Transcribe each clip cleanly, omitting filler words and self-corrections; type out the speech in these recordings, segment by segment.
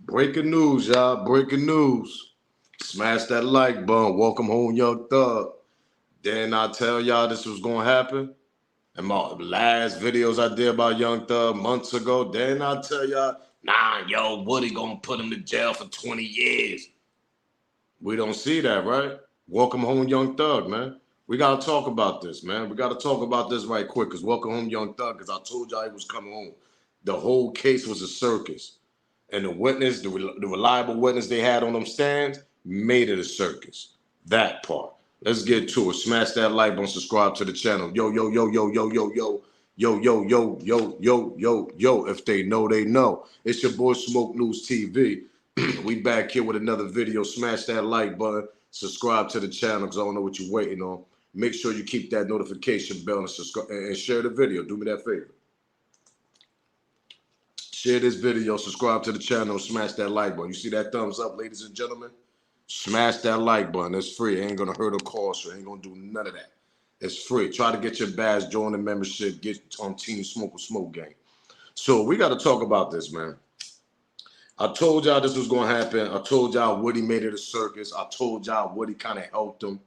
Breaking news, y'all. Breaking news. Smash that like button. Welcome home, Young Thug. Didn't I tell y'all this was gonna happen? In my last videos I did about Young Thug months ago, didn't I tell y'all? Nah, yo, Woody gonna put him to jail for 20 years. We don't see that, right? Welcome home, Young Thug, man. We gotta talk about this, man. We gotta talk about this right quick, cause welcome home, Young Thug, cause I told y'all he was coming home. The whole case was a circus. And the witness, the reliable witness they had on them stands, made it a circus. That part. Let's get to it. Smash that like button, subscribe to the channel. Yo, yo, yo, yo, yo, yo, yo. Yo, yo, yo, yo, yo, yo, yo. If they know, they know. It's your boy Smoke News TV. We back here with another video. Smash that like button. Subscribe to the channel because I don't know what you're waiting on. Make sure you keep that notification bell and subscribe and share the video. Do me that favor. Share this video, subscribe to the channel, smash that like button. You see that thumbs up, ladies and gentlemen? Smash that like button. It's free. It ain't going to hurt or cost you. It ain't going to do none of that. It's free. Try to get your badge, join the membership, get on Team Smoke with Smoke Gang. So we got to talk about this, man. I told y'all this was going to happen. I told y'all Woody made it a circus. I told y'all Woody kind of helped him.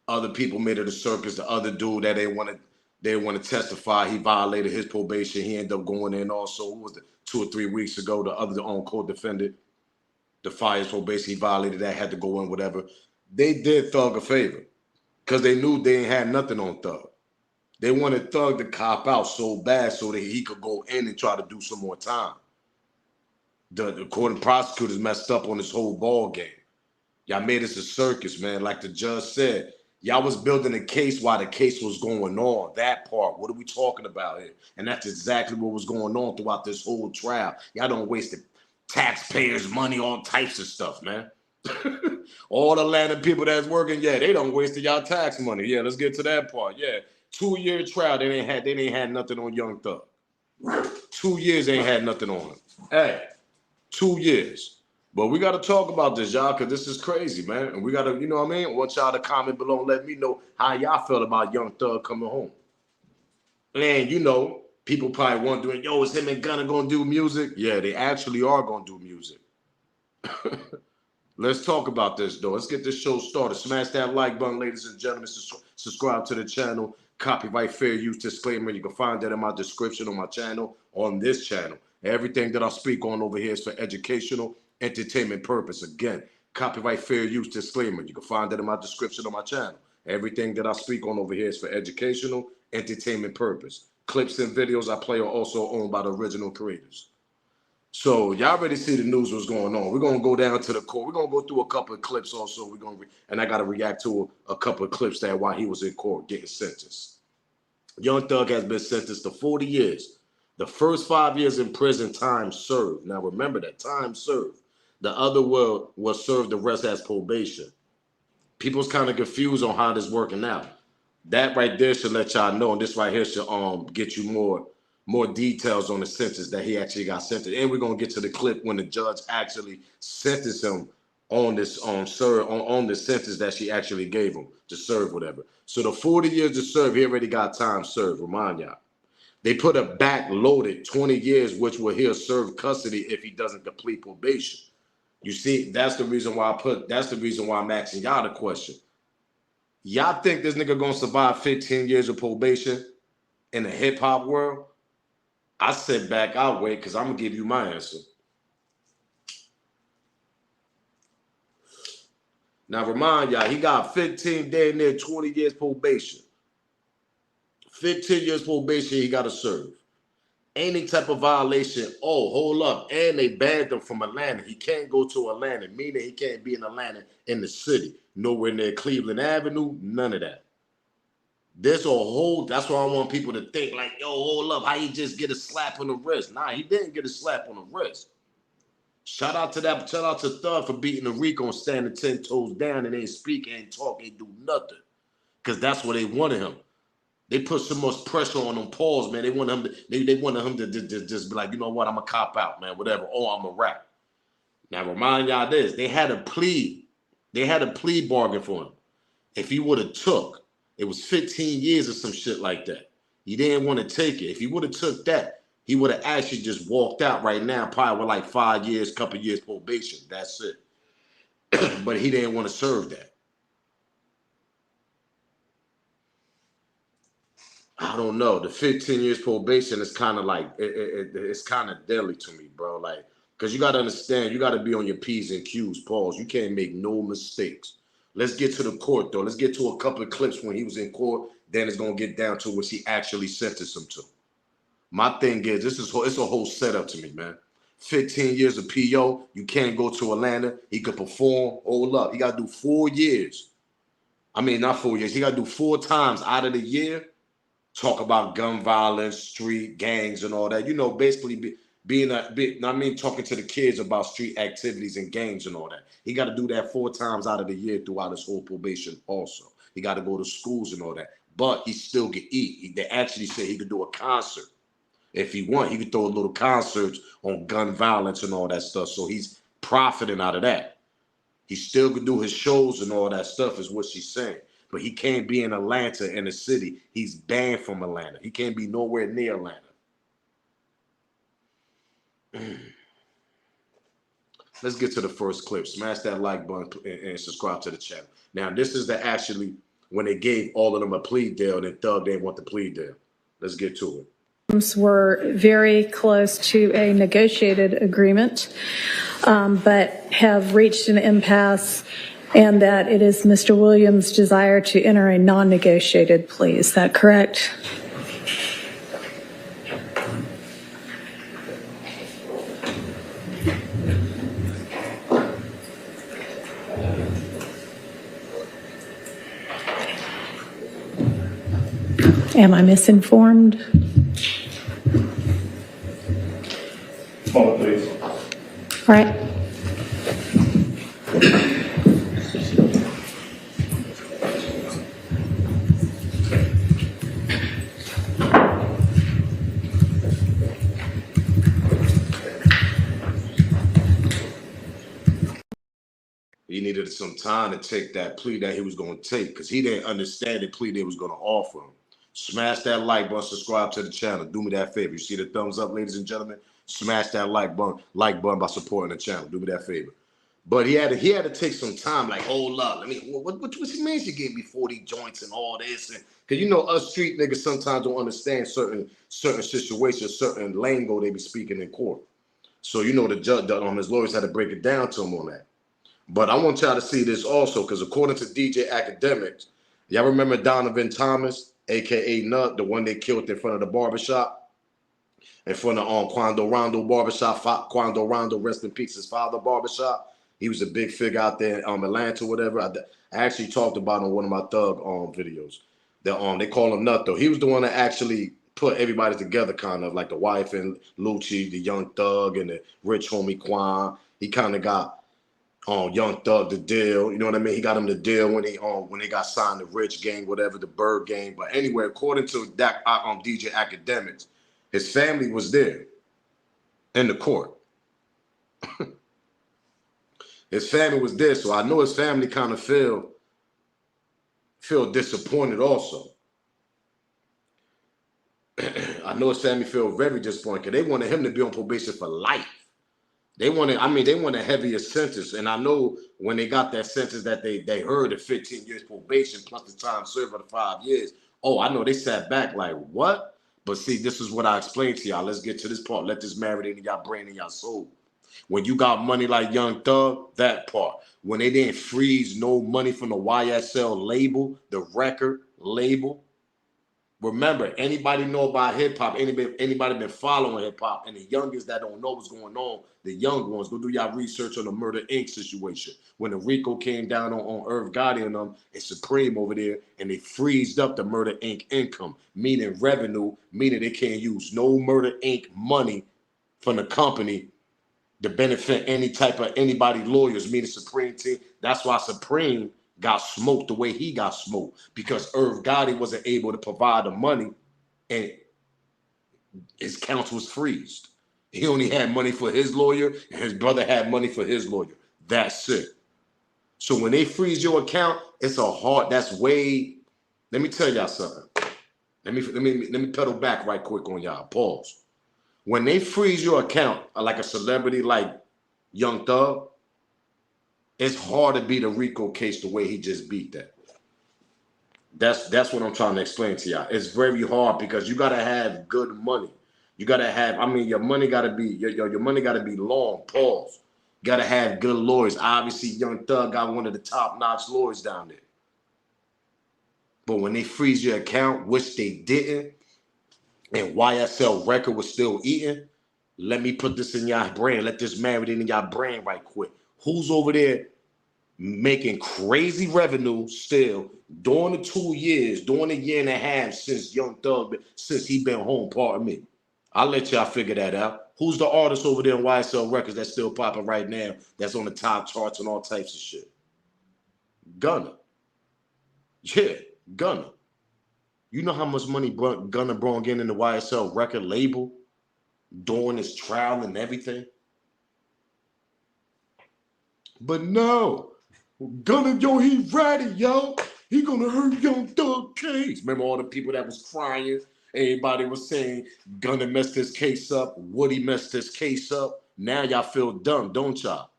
Other people made it a circus. The other dude that they want to testify. He violated his probation. He ended up going in also. What was it? 2 or 3 weeks ago. The other on-court defendant defied his probation. He violated that. Had to go in. Whatever. They did Thug a favor because they knew they ain't had nothing on Thug. They wanted Thug to cop out so bad so that he could go in and try to do some more time. The court and prosecutors messed up on this whole ball game. Y'all made us a circus, man. Like the judge said. Y'all was building a case while the case was going on. That part. What are we talking about here? And that's exactly what was going on throughout this whole trial. Y'all don't waste the taxpayers' money on types of stuff, man. All the land and people that's working, yeah, they don't waste y'all tax money. Yeah, let's get to that part. Yeah. 2-year trial, they ain't had nothing on Young Thug. 2 years ain't had nothing on him. Hey, 2 years. But we got to talk about this, y'all, because this is crazy, man. And we got to, you know what I mean? I want y'all to comment below and let me know how y'all feel about Young Thug coming home. And, you know, people probably wondering, yo, is him and Gunna going to do music? Yeah, they actually are going to do music. Let's talk about this, though. Let's get this show started. Smash that like button, ladies and gentlemen. Subscribe to the channel. Copyright fair use disclaimer. You can find that in my description on my channel, on this channel. Everything that I speak on over here is for educational, entertainment purpose. Again, copyright fair use disclaimer. You can find that in my description on my channel. Everything that I speak on over here is for educational, entertainment purpose. Clips and videos I play are also owned by the original creators. So y'all already see the news what's going on. We're gonna go down to the court. We're gonna go through a couple of clips also. And I gotta react to a couple of clips that while he was in court getting sentenced. Young Thug has been sentenced to 40 years. The first 5 years in prison, time served. Now remember that, time served. The other was served the rest as probation. People's kind of confused on how this working out. That right there should let y'all know, and this right here should get you more details on the sentence that he actually got sentenced. And we're gonna get to the clip when the judge actually sentenced him on this on the sentence that she actually gave him to serve whatever. So the 40 years to serve, he already got time served. Remind y'all. They put a back-loaded 20 years, which will he'll serve custody if he doesn't complete probation. You see, that's the reason why I'm asking y'all the question. Y'all think this nigga gonna survive 15 years of probation in the hip-hop world? I sit back, I'll wait, because I'm gonna give you my answer. Now remind y'all, he got 15 day near 20 years probation. 15 years probation he gotta serve. Any type of violation, oh, hold up. And they banned him from Atlanta. He can't go to Atlanta, meaning he can't be in Atlanta in the city. Nowhere near Cleveland Avenue, none of that. There's a whole, that's why I want people to think like, yo, hold up, how he just get a slap on the wrist? Nah, he didn't get a slap on the wrist. Shout out to Thug for beating the Rico and standing 10 toes down and ain't speak, ain't talk, ain't do nothing. Because that's what they wanted him. They put so much pressure on them paws, man. They wanted him to just be like, you know what, I'm a cop out, man, whatever. Oh, I'm a rap. Now remind y'all this, they had a plea bargain for him. If he would have took, it was 15 years or some shit like that. He didn't want to take it. If he would have took that, he would have actually just walked out right now, probably with like 5 years, couple years probation. That's it. But he didn't want to serve that. I don't know. The 15 years probation is kind of like it's kind of deadly to me, bro. Like, because you got to understand, you got to be on your P's and Q's, pause. You can't make no mistakes. Let's get to the court, though. Let's get to a couple of clips when he was in court. Then it's gonna get down to what he actually sentenced him to. My thing is, it's a whole setup to me, man. 15 years of PO, you can't go to Atlanta. He could perform. Hold up, he got to do 4 years. I mean, not 4 years. He got to do 4 times out of the year. Talk about gun violence, street gangs, and all that. You know, basically talking to the kids about street activities and gangs and all that. He got to do that 4 times out of the year throughout his whole probation. Also, he got to go to schools and all that. But he still can eat. They actually said he could do a concert if he want. He could throw a little concerts on gun violence and all that stuff. So he's profiting out of that. He still could do his shows and all that stuff, is what she's saying. But he can't be in Atlanta, in the city. He's banned from Atlanta. He can't be nowhere near Atlanta. Let's get to the first clip. Smash that like button and subscribe to the channel. Now, this is actually when they gave all of them a plea deal, and Thug didn't want the plea deal. Let's get to it. Were very close to a negotiated agreement, but have reached an impasse, and that it is Mr. Williams' desire to enter a non-negotiated plea. Is that correct? Am I misinformed? Phone, please. All right. He needed some time to take that plea that he was going to take, because he didn't understand the plea they was going to offer him. Smash that like button, subscribe to the channel. Do me that favor. You see the thumbs up, ladies and gentlemen? Smash that like button by supporting the channel. Do me that favor. But he had to take some time. Like, hold up, what means you gave me 40 joints and all this? And because you know us street niggas sometimes don't understand certain situations, certain lingo they be speaking in court. So you know the judge, his lawyers had to break it down to him on that. But I want y'all to see this also, because according to DJ Academics, y'all remember Donovan Thomas, aka Nut, the one they killed in front of the barbershop, in front of Quando Rondo barbershop. Quando Rondo, rest in peace, his father barbershop. He was a big figure out there in Atlanta, whatever. I actually talked about on one of my Thug videos. They call him Nut though. He was the one that actually put everybody together, kind of like the wife and Lucci, the Young Thug, and the rich homie Quan. He kind of got Young Thug the deal, you know what I mean? He got him the deal when they got signed, the Rich Gang, whatever, the Bird Gang. But anyway, according to that DJ Academics, his family was there in the court. His family was there, so I know his family kind of feel disappointed also. I know his family feel very disappointed because they wanted him to be on probation for life. They wanted a heavier sentence. And I know when they got that sentence that they heard the 15 years probation plus the time served for the 5 years. Oh, I know they sat back like, what? But see, this is what I explained to y'all. Let's get to this part. Let this marinate in y'all brain and y'all soul. When you got money like Young Thug, that part. When they didn't freeze no money from the YSL label, the record label. Remember, anybody know about hip-hop, anybody been following hip-hop, and the youngest that don't know what's going on, the young ones, go do y'all research on the Murder Inc. situation. When the RICO came down on Irv Gotti and them, and Supreme over there, and they freezed up the Murder Inc. income, meaning revenue, meaning they can't use no Murder Inc. money from the company to benefit anybody lawyers, meaning Supreme team. That's why Supreme got smoked the way he got smoked, because Irv Gotti wasn't able to provide the money and his counsel was freezed. He only had money for his lawyer and his brother had money for his lawyer. That's it. So when they freeze your account, it's that's way, let me tell y'all something. Let me pedal back right quick on y'all. Pause. When they freeze your account, like a celebrity like Young Thug, it's hard to beat a RICO case the way he just beat that. That's what I'm trying to explain to y'all. It's very hard because you gotta have good money. You gotta have, I mean, your money gotta be your money gotta be long. Pause. You gotta have good lawyers. Obviously, Young Thug got one of the top-notch lawyers down there. But when they freeze your account, which they didn't, and YSL record was still eating, let me put this in y'all brain. Let this marinate in y'all brain right quick. Who's over there making crazy revenue still during the 2 years, during a year and a half since Young Thug, since he been home, pardon me? I'll let y'all figure that out. Who's the artist over there in YSL Records that's still popping right now, that's on the top charts and all types of shit? Gunna. Yeah, Gunna. You know how much money Gunna brought in the YSL record label during his trial and everything? But no, Gunna, yo, he ready, yo. He gonna hurt Young Thug case. Remember all the people that was crying? Everybody was saying Gunna messed this case up. Woody messed this case up. Now y'all feel dumb, don't y'all?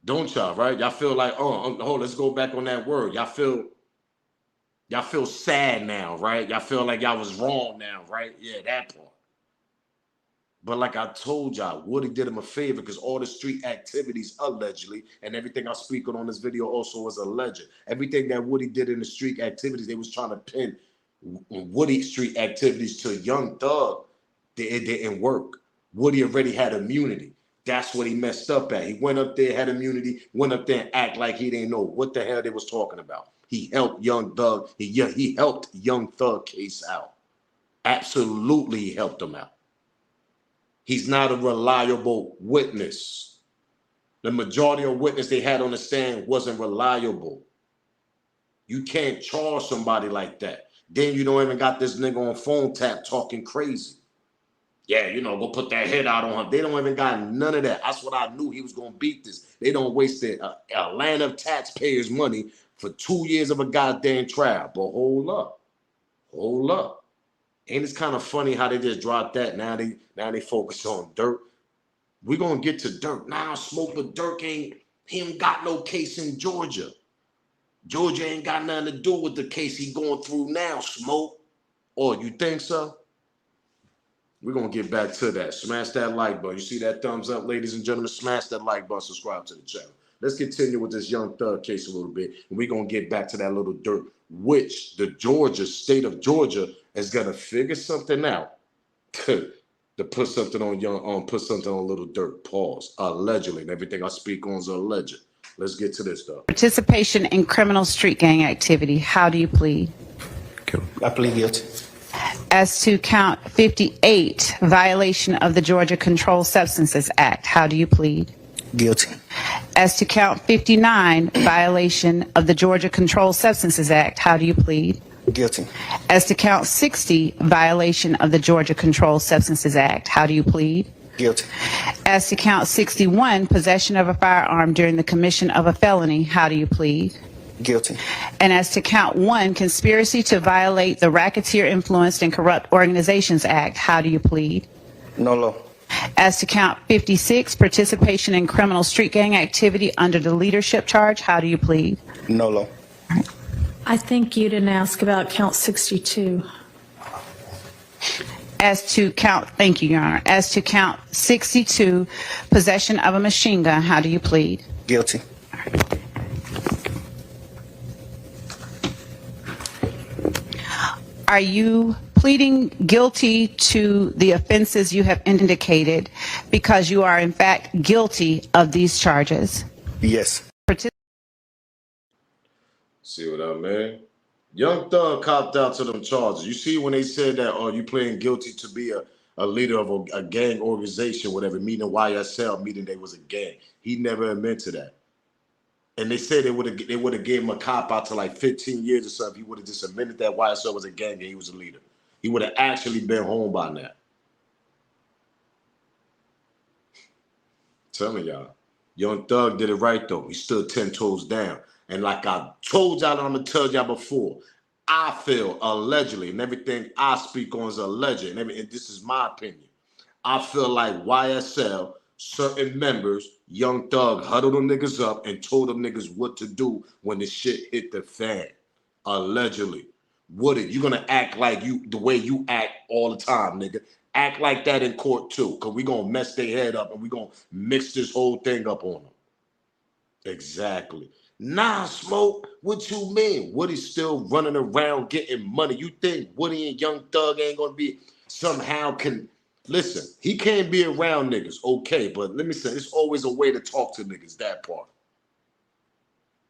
Don't y'all, right? Y'all feel like, oh, let's go back on that word. Y'all feel sad now, right? Y'all feel like y'all was wrong now, right? Yeah, that part. But like I told y'all, Woody did him a favor because all the street activities, allegedly, and everything I speak on this video also was alleged. Everything that Woody did in the street activities, they was trying to pin Woody street activities to Young Thug. It didn't work. Woody already had immunity. That's what he messed up at. He went up there, had immunity, went up there and act like he didn't know what the hell they was talking about. He helped Young Thug. He helped Young Thug case out. Absolutely, he helped him out. He's not a reliable witness. The majority of witness they had on the stand wasn't reliable. You can't charge somebody like that. Then you don't even got this nigga on phone tap talking crazy. Yeah, go put that head out on him. They don't even got none of that. That's what I knew he was going to beat this. They don't waste a land of taxpayers' money for 2 years of a goddamn trial. But hold up. Hold up. Ain't it kind of funny how they just dropped that? Now they focus on Dirk. We're gonna get to Dirk. Now Smoke, but Dirk ain't got no case in Georgia. Georgia ain't got nothing to do with the case he going through now, Smoke. Or you think so? We're gonna get back to that. Smash that like button. You see that thumbs up, ladies and gentlemen? Smash that like button, subscribe to the channel. Let's continue with this Young Thug case a little bit, and we're gonna get back to that little Dirk, which the state of Georgia is gonna figure something out to put something on little Dirk. Pause. Allegedly, and everything I speak on is alleged. Let's get to this though. Participation in criminal street gang activity. How do you plead? I plead guilty. As to count 58, violation of the Georgia Controlled Substances Act. How do you plead? Guilty. As to count 59, violation of the Georgia Controlled Substances Act. How do you plead? Guilty. As to count 60, violation of the Georgia Controlled Substances Act. How do you plead? Guilty. As to count 61, possession of a firearm during the commission of a felony. How do you plead? Guilty. And as to count 1, conspiracy to violate the Racketeer Influenced and Corrupt Organizations Act. How do you plead? No law. As to count 56, participation in criminal street gang activity under the leadership charge. How do you plead? No law. I think you didn't ask about count 62. As to count, thank you, Your Honor. As to count 62, possession of a machine gun. How do you plead? Guilty. Are you pleading guilty to the offenses you have indicated because you are in fact guilty of these charges? Yes. See what I mean? Young Thug copped out to them charges. You see when they said that, oh, you pleading guilty to be a leader of a gang organization, whatever, meaning YSL, meaning they was a gang. He never admitted that. And they said they would have gave him a cop out to like 15 years or something. He would have just admitted that YSL was a gang and he was a leader. He would have actually been home by now. Telling y'all, Young Thug did it right though. He stood 10 toes down. And like I told y'all, I'm gonna tell y'all before, I feel allegedly, and everything I speak on is alleged, and this is my opinion. I feel like YSL, certain members, Young Thug huddled them niggas up and told them niggas what to do when the shit hit the fan. Allegedly. Would it? You're gonna act like you the way you act all the time, nigga. Act like that in court too, cause we gonna mess their head up and we gonna mix this whole thing up on them. Exactly. Nah, Smoke, what you mean? Woody's still running around getting money. You think Woody and Young Thug ain't gonna be somehow can listen, he can't be around niggas, okay, but let me say, there's always a way to talk to niggas, that part.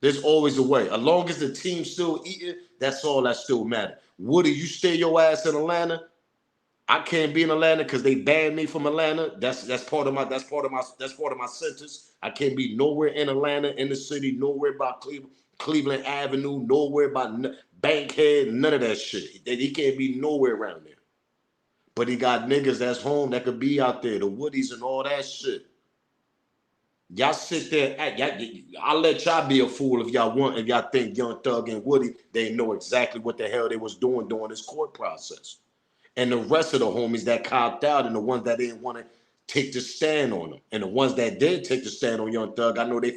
There's always a way. As long as the team's still eating, that's all that still matters. Woody, you stay your ass in Atlanta. I can't be in Atlanta because they banned me from Atlanta. That's part of my sentence. I can't be nowhere in Atlanta, in the city, nowhere by Cleveland Avenue, nowhere by Bankhead, none of that shit. He can't be nowhere around there. But he got niggas that's home that could be out there, the Woodies and all that shit. Y'all sit there, I'll let y'all be a fool if y'all want, if y'all think Young Thug and Woody, they know exactly what the hell they was doing during this court process. And the rest of the homies that copped out and the ones that didn't want to take the stand on them. And the ones that did take the stand on Young Thug, I know they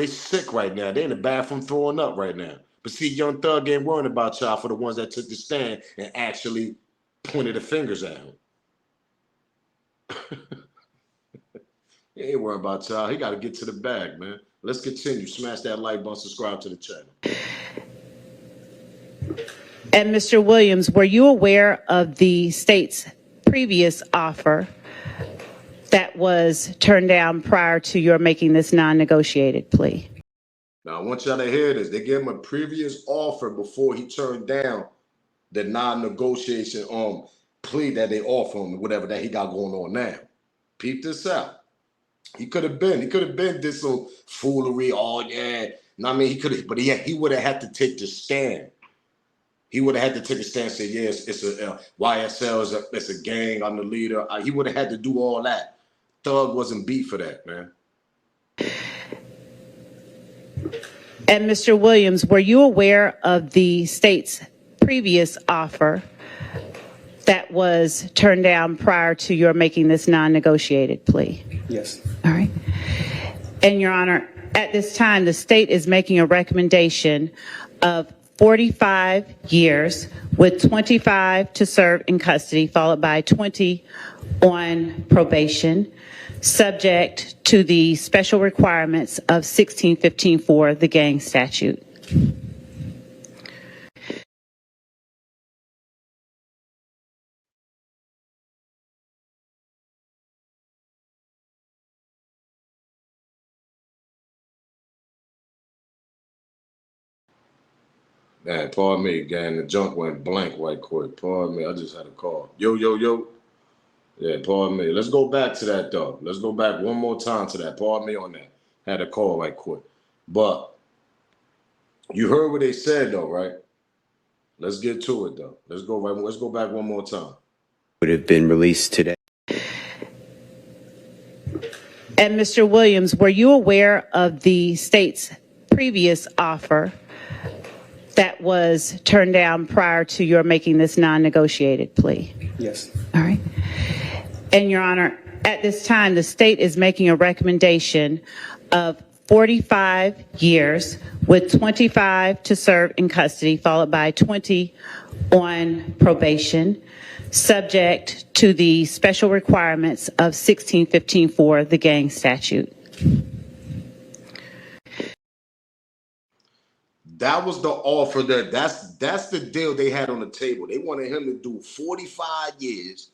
sick right now. They in the bathroom throwing up right now. But see, Young Thug ain't worrying about y'all for the ones that took the stand and actually pointed the fingers at him. He ain't worrying about y'all. He got to get to the bag, man. Let's continue. Smash that like button, subscribe to the channel. And Mr. Williams, were you aware of the state's previous offer that was turned down prior to your making this non-negotiated plea? Now, I want y'all to hear this. They gave him a previous offer before he turned down the non-negotiation plea that they offer him, whatever that he got going on now. Peep this out. He could have been this some foolery. Oh yeah, no, I mean he could have, but he would have had to take the stand. He would have had to take a stand and say, yes, it's a YSL, it's a gang, I'm the leader. He would have had to do all that. Thug wasn't beat for that, man. And Mr. Williams, were you aware of the state's previous offer that was turned down prior to your making this non-negotiated plea? Yes. All right. And Your Honor, at this time, the state is making a recommendation of 45 years with 25 to serve in custody, followed by 20 on probation, subject to the special requirements of 1615-4, the gang statute. Man, pardon me, gang. The junk went blank right quick. Pardon me, I just had a call. Yo, yo, yo. Yeah, pardon me. Let's go back to that, though. Let's go back one more time to that. Pardon me on that. Had a call right quick. But you heard what they said, though, right? Let's get to it, though. Let's go back one more time. Would have been released today. And Mr. Williams, were you aware of the state's previous offer that was turned down prior to your making this non-negotiated plea? Yes. All right. And Your Honor, at this time, the state is making a recommendation of 45 years with 25 to serve in custody, followed by 20 on probation, subject to the special requirements of 1615-4, the gang statute. That was the offer that's the deal they had on the table. They wanted him to do 45 years,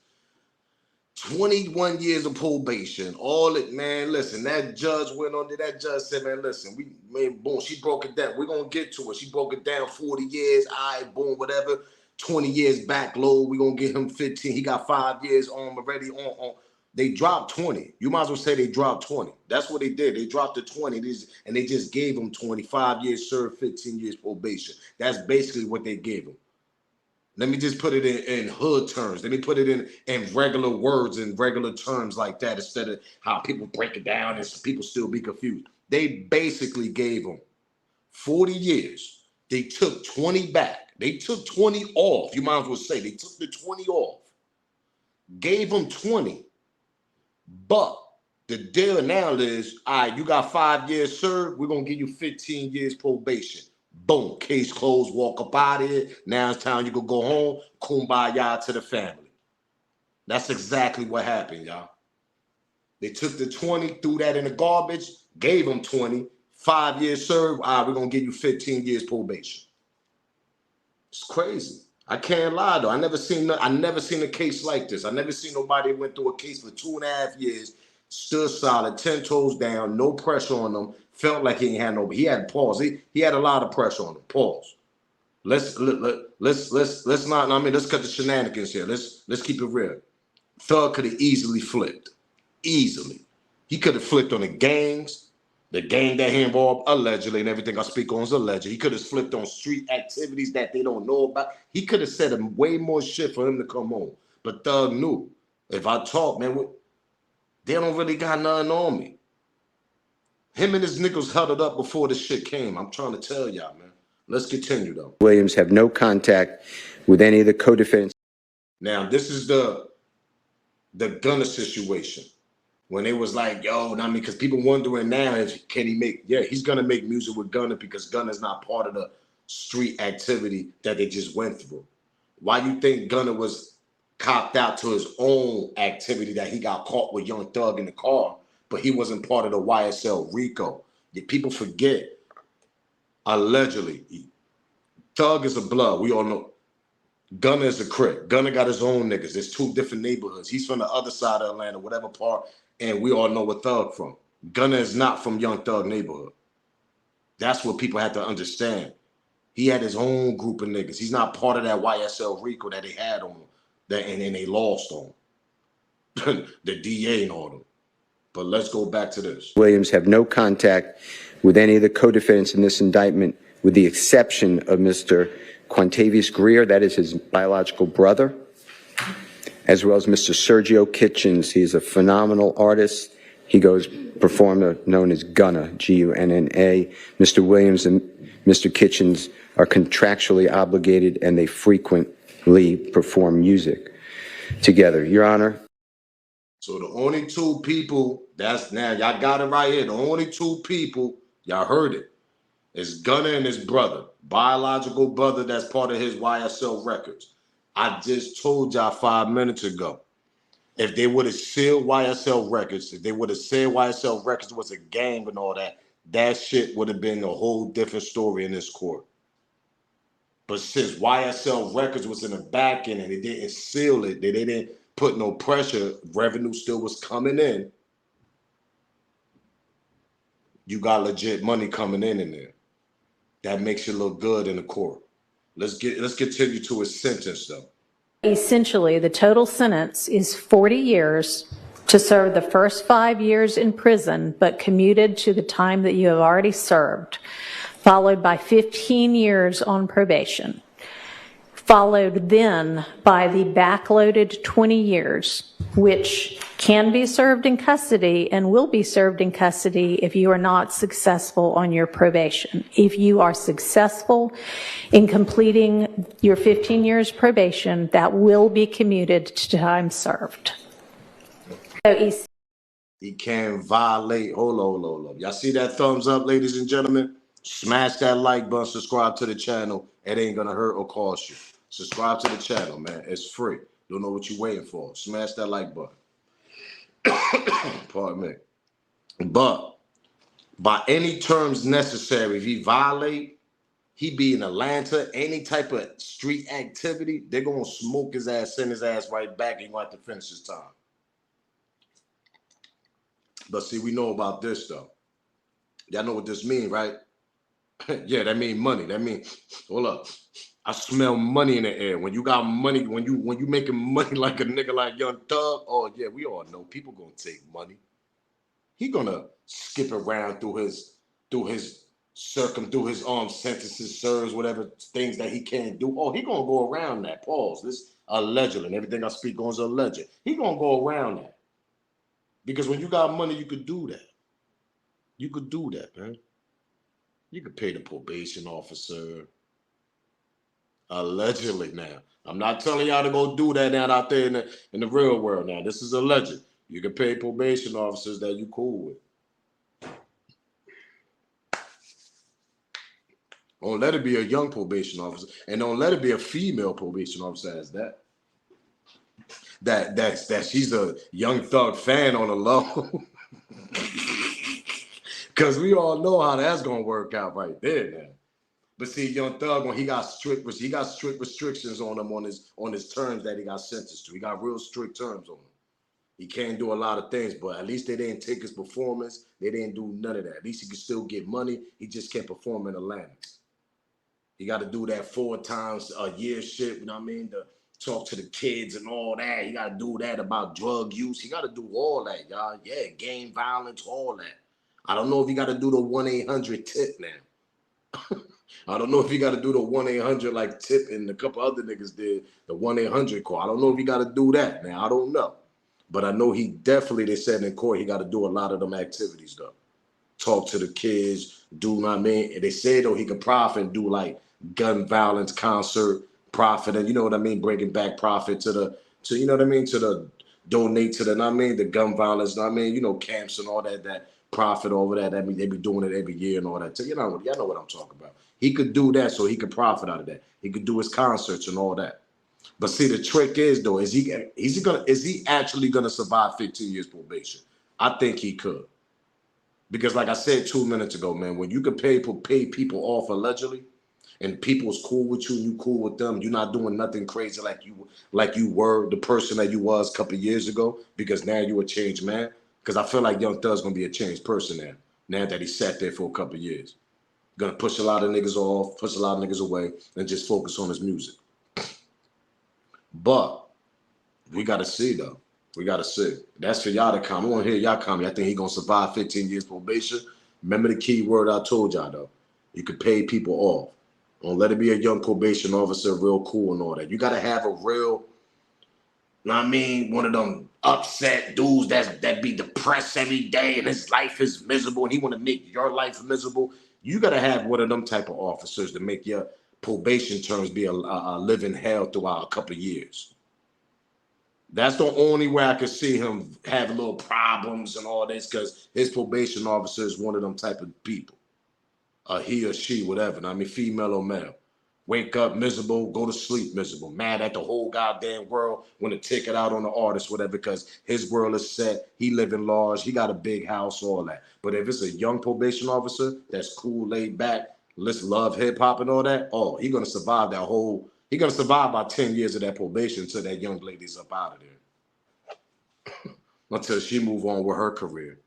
21 years of probation. All it, man, listen, that judge went on there. That judge said, man, listen, boom, she broke it down. We're going to get to it. She broke it down 40 years. All right, boom, whatever. 20 years backload. We're going to get him 15. He got 5 years on already on. They dropped 20. You might as well say they dropped 20. That's what they did. They dropped the 20 and they just gave him 25 years served, 15 years probation. That's basically what they gave him. Let me just put it in hood terms. Let me put it in regular words and regular terms like that instead of how people break it down and people still be confused. They basically gave him 40 years. They took 20 back. They took 20 off. You might as well say they took the 20 off. gave him 20. But the deal now is, all right, you got 5 years served, we're going to give you 15 years probation. Boom, case closed, walk up out of here. Now it's time you can go home, kumbaya to the family. That's exactly what happened, y'all. They took the 20, threw that in the garbage, gave him 20, 5 years served, all right, we're going to give you 15 years probation. It's crazy. I can't lie though. I never seen a case like this. I never seen nobody went through a case for 2.5 years, stood solid, 10 toes down, no pressure on them. Felt like he ain't had no. He had pause. He had a lot of pressure on him. Pause. Let's not. I mean, let's cut the shenanigans here. Let's keep it real. Thug could have easily flipped. Easily, he could have flipped on the gangs. The gang that he involved, allegedly, and everything I speak on is alleged. He could have flipped on street activities that they don't know about. He could have said way more shit for him to come home. But Thug knew. If I talk, man, they don't really got nothing on me. Him and his niggas huddled up before the shit came. I'm trying to tell y'all, man. Let's continue, though. Williams have no contact with any of the co-defendants. Now, this is the Gunna situation. When it was like, yo, I mean, because people wondering now is can he make? Yeah, he's gonna make music with Gunna because Gunna's not part of the street activity that they just went through. Why you think Gunna was copped out to his own activity that he got caught with Young Thug in the car, but he wasn't part of the YSL RICO? People forget. Allegedly, Thug is a blood. We all know. Gunna is a Crip. Gunna got his own niggas. There's 2 different neighborhoods. He's from the other side of Atlanta, whatever part. And we all know where Thug from. Gunna is not from Young Thug neighborhood. That's what people have to understand. He had his own group of niggas. He's not part of that YSL RICO that they had on him, and they lost on him. The DA and all them. But let's go back to this. Williams have no contact with any of the co-defendants in this indictment, with the exception of Mr. Quantavious Greer, that is his biological brother, as well as Mr. Sergio Kitchens. He's a phenomenal artist. He goes performer known as Gunna, Gunna. Mr. Williams and Mr. Kitchens are contractually obligated, and they frequently perform music together. Your Honor. So the only 2 people, that's now, y'all got it right here. The only 2 people, y'all heard it, is Gunna and his brother, biological brother that's part of his YSL Records. I just told y'all 5 minutes ago, if they would have sealed YSL Records, if they would have said YSL Records was a gang and all that, that shit would have been a whole different story in this court. But since YSL Records was in the back end and they didn't seal it, they didn't put no pressure, revenue still was coming in, you got legit money coming in there. That makes you look good in the court. Let's continue to his sentence, though. Essentially, the total sentence is 40 years to serve the first 5 years in prison, but commuted to the time that you have already served, followed by 15 years on probation, followed then by the backloaded 20 years, which can be served in custody and will be served in custody if you are not successful on your probation. If you are successful in completing your 15 years probation, that will be commuted to time served. So he can't violate. Hold on. Y'all see that thumbs up, ladies and gentlemen? Smash that like button, subscribe to the channel. It ain't gonna hurt or cost you. Subscribe to the channel, man. It's free. Don't know what you're waiting for. Smash that like button. Pardon me. But by any terms necessary, if he violate, he be in Atlanta, any type of street activity, they're gonna smoke his ass, send his ass right back, and he's gonna have to finish his time. But see, we know about this though. Y'all know what this mean, right? Yeah, that mean money. That mean, hold up. I smell money in the air. When you got money, when you making money like a nigga like Young Thug, oh yeah, we all know people gonna take money. He gonna skip around through his sentences, serves, whatever things that he can't do. Oh, he gonna go around that. Pause. This allegedly, and everything I speak on is alleged. He gonna go around that. Because when you got money, you could do that. You could do that, man. You could pay the probation officer. Allegedly now. I'm not telling y'all to go do that now out there in the real world now. This is alleged. You can pay probation officers that you cool with. Don't let it be a young probation officer, and don't let it be a female probation officer as that. That she's a Young Thug fan on the low. Cause we all know how that's gonna work out right there now. But see, Young Thug, when he got strict restrictions on him on his terms that he got sentenced to. He got real strict terms on him. He can't do a lot of things, but at least they didn't take his performance. They didn't do none of that. At least he could still get money. He just can't perform in Atlanta. He got to do that 4 times a year shit, you know what I mean? To talk to the kids and all that. He got to do that about drug use. He got to do all that, y'all. Yeah, gang violence, all that. I don't know if he got to do the 1-800 tip now. I don't know if he got to do the 1-800 like Tip and a couple other niggas did, the 1-800 call. I don't know if he got to do that now. I don't know. But I know he definitely, they said in court, he got to do a lot of them activities, though. Talk to the kids, do what I mean. And they say, though, he could profit and do like gun violence concert profit, and you know what I mean, bringing back profit to you know what I mean, to the donate to the, you know what I mean, the gun violence, you know what I mean, you know, camps and all that profit over that. I mean, they be doing it every year and all that. So you know, y'all know what I'm talking about. He could do that, so he could profit out of that. He could do his concerts and all that. But see, the trick is though, is he actually gonna survive 15 years probation? I think he could. Because like I said 2 minutes ago, man, when you can pay people off allegedly, and people's cool with you, and you cool with them, you're not doing nothing crazy like you were the person that you was a couple of years ago, because now you a changed man. Because I feel like Young Thug's gonna be a changed person now that he sat there for a couple of years. Gonna push a lot of niggas off, push a lot of niggas away, and just focus on his music. But we gotta see though. We gotta see. That's for y'all to comment. I want to hear y'all comment. I think he gonna survive 15 years probation. Remember the key word I told y'all though. You could pay people off. Don't let it be a young probation officer, real cool and all that. You gotta have a real, you know what I mean, one of them upset dudes that be depressed every day and his life is miserable and he wanna make your life miserable. You gotta have one of them type of officers to make your probation terms be a living hell throughout a couple of years. That's the only way I could see him having little problems and all this, because his probation officer is one of them type of people. He or she, whatever. I mean, female or male. Wake up miserable, go to sleep miserable, mad at the whole goddamn world, want to take it out on the artist, whatever, because his world is set. He living large, he got a big house, all that. But if it's a young probation officer that's cool, laid back, let's love hip hop and all that, oh, he gonna survive he gonna survive about 10 years of that probation until that young lady's up out of there. Until she move on with her career.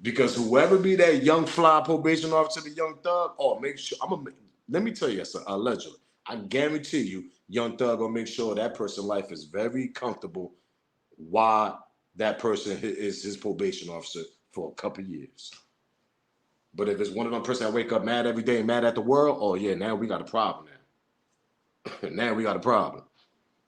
Because whoever be that young fly probation officer, the Young Thug, oh, make sure, let me tell you, allegedly, I guarantee you, Young Thug gonna make sure that person's life is very comfortable while that person is his probation officer for a couple years. But if it's one of them person that wake up mad every day and mad at the world, oh yeah, now we got a problem now. Now we got a problem.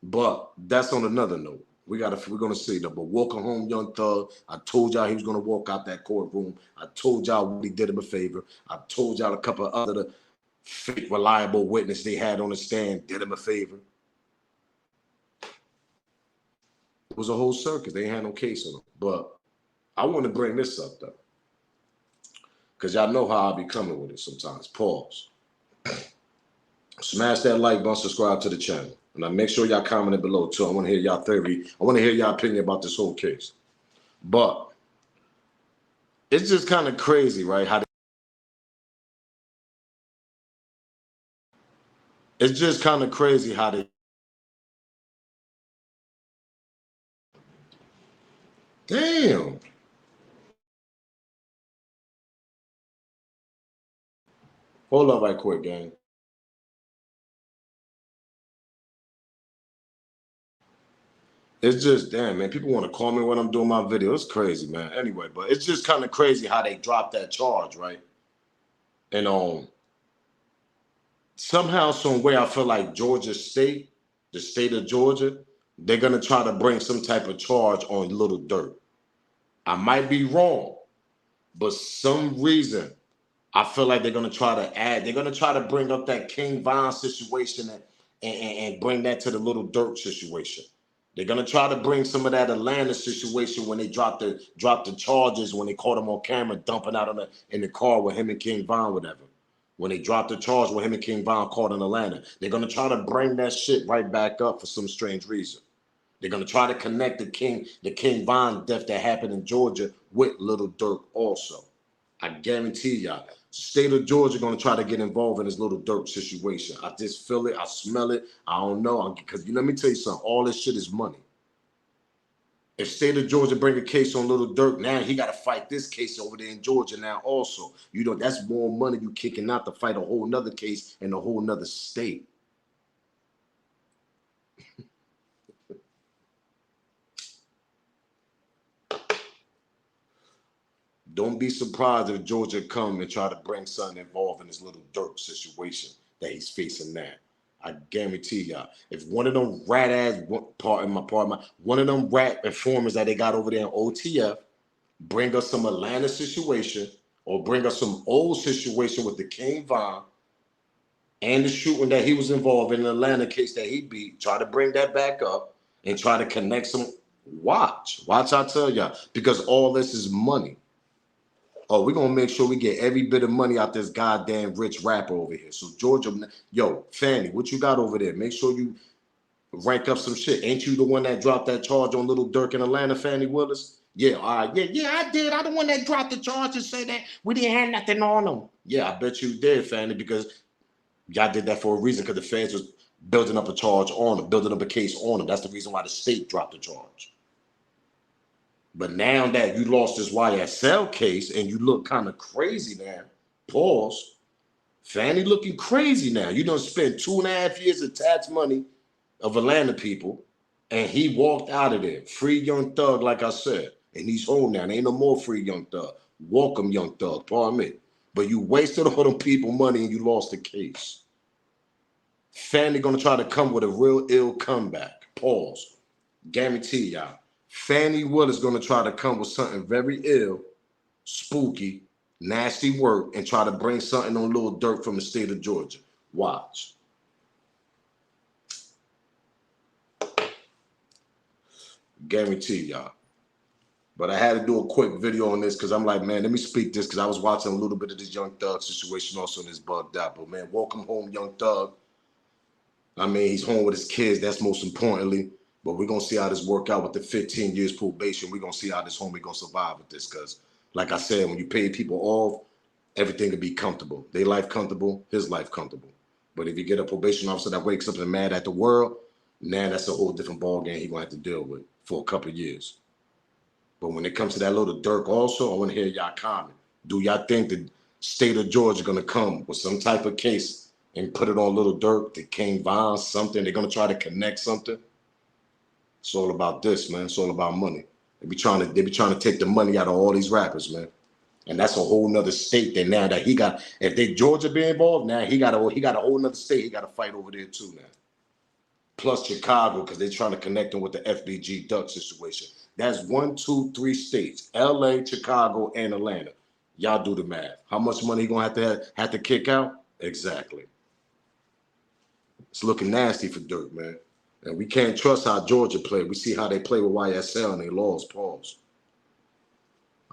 But that's on another note. We're gonna see though. But welcome home, Young Thug. I told y'all he was gonna walk out that courtroom. I told y'all we did him a favor. I told y'all a couple of other fake reliable witnesses they had on the stand did him a favor. It was a whole circus. They ain't had no case on him. But I want to bring this up though, because y'all know how I be coming with it sometimes. Pause. Smash that like button, subscribe to the channel. And I make sure y'all comment below too. I want to hear y'all theory. I want to hear y'all opinion about this whole case. But it's just kind of crazy, right? It's just kind of crazy how they. Damn. Hold up right quick, gang. It's just, damn, man. People want to call me when I'm doing my video. It's crazy, man. Anyway, but it's just kind of crazy how they dropped that charge, right? And somehow, some way, I feel like Georgia State, the state of Georgia, they're gonna try to bring some type of charge on Little Dirt. I might be wrong, but some reason I feel like they're gonna try to bring up that King Von situation and bring that to the Little Dirk situation. They're gonna try to bring some of that Atlanta situation when they dropped the charges when they caught him on camera dumping out in the car with him and King Von, whatever. When they dropped the charge with him and King Von caught in Atlanta, they're gonna try to bring that shit right back up for some strange reason. They're gonna try to connect the King Von death that happened in Georgia with Little Dirk also. I guarantee y'all. State of Georgia gonna try to get involved in this Little Dirk situation. I just feel it. I smell it. I don't know. Because let me tell you something. All this shit is money. If state of Georgia bring a case on Little Dirk, now he got to fight this case over there in Georgia now also. You know, that's more money you kicking out to fight a whole nother case in a whole nother state. Don't be surprised if Georgia come and try to bring something involved in this Little Dirk situation that he's facing now. I guarantee y'all, if one of them rat ass one of them rat informers that they got over there in OTF bring us some Atlanta situation or bring us some old situation with the King Von and the shooting that he was involved in the Atlanta case that he beat, try to bring that back up and try to connect some. Watch I tell y'all, because all this is money. Oh, we're gonna make sure we get every bit of money out this goddamn rich rapper over here. So Georgia, yo, Fanny, what you got over there? Make sure you rank up some shit. Ain't you the one that dropped that charge on Little Dirk in Atlanta, Fanny Willis? Yeah, all right. Yeah, I did. I the one that dropped the charge and said that we didn't have nothing on them. Yeah, I bet you did, Fanny, because y'all did that for a reason, because the feds was building up a charge on them, building up a case on them. That's the reason why the state dropped the charge. But now that you lost this YSL case and you look kind of crazy now, pause, Fanny looking crazy now. You done spent 2.5 years of tax money of Atlanta people, and he walked out of there. Free Young Thug, like I said. And he's home now. There ain't no more Free Young Thug. Welcome, Young Thug, pardon me. But you wasted all them people money and you lost the case. Fanny gonna try to come with a real ill comeback. Pause. Guarantee y'all. Fanny Wood is gonna try to come with something very ill, spooky, nasty work, and try to bring something on Little Dirk from the state of Georgia. Watch. Guarantee y'all. But I had to do a quick video on this because I'm like, man, let me speak this because I was watching a little bit of this Young Thug situation also in this bugged out. But man, welcome home, Young Thug. I mean, he's home with his kids. That's most importantly. But we're going to see how this work out with the 15 years probation. We're going to see how this homie going to survive with this. Because, like I said, when you pay people off, everything will be comfortable. Their life comfortable, his life comfortable. But if you get a probation officer that wakes up and mad at the world, now that's a whole different ballgame he's going to have to deal with for a couple of years. But when it comes to that Little Dirk also, I want to hear y'all comment. Do y'all think the state of Georgia going to come with some type of case and put it on Little Dirk, the King Von, something? They're going to try to connect something? It's all about this, man. It's all about money. They be trying to take the money out of all these rappers, man. And that's a whole nother state that now that he got, if they Georgia be involved, now he got a whole nother state he got to fight over there too now. Plus Chicago, because they're trying to connect them with the FBG Duck situation. That's 1, 2, 3 states: LA, Chicago, and Atlanta. Y'all do the math. How much money he gonna have to kick out? Exactly. It's looking nasty for Dirk, man. And we can't trust how Georgia play. We see how they play with YSL and they lost. Pause.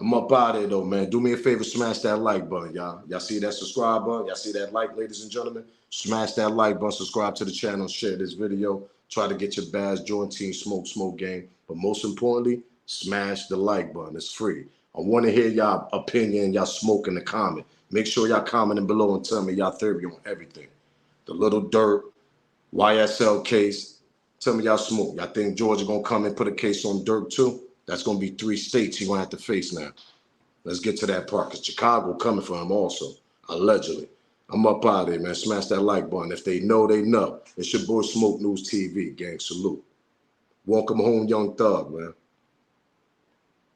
I'm up out of there though, man. Do me a favor, smash that like button, y'all. Y'all see that subscribe button? Y'all see that like, ladies and gentlemen? Smash that like button, subscribe to the channel, share this video. Try to get your badge, join Team Smoke Gang. But most importantly, smash the like button. It's free. I want to hear y'all opinion, y'all smoke in the comment. Make sure y'all commenting below and tell me y'all theory on everything. The Little Dirk, YSL case. Tell me y'all smoke. Y'all think Georgia gonna come and put a case on Dirk too? That's gonna be 3 states he gonna have to face now. Let's get to that part, because Chicago coming for him also, allegedly. I'm up out of there, man. Smash that like button. If they know, they know. It's your boy Smoke News TV, gang. Salute. Welcome home, Young Thug, man.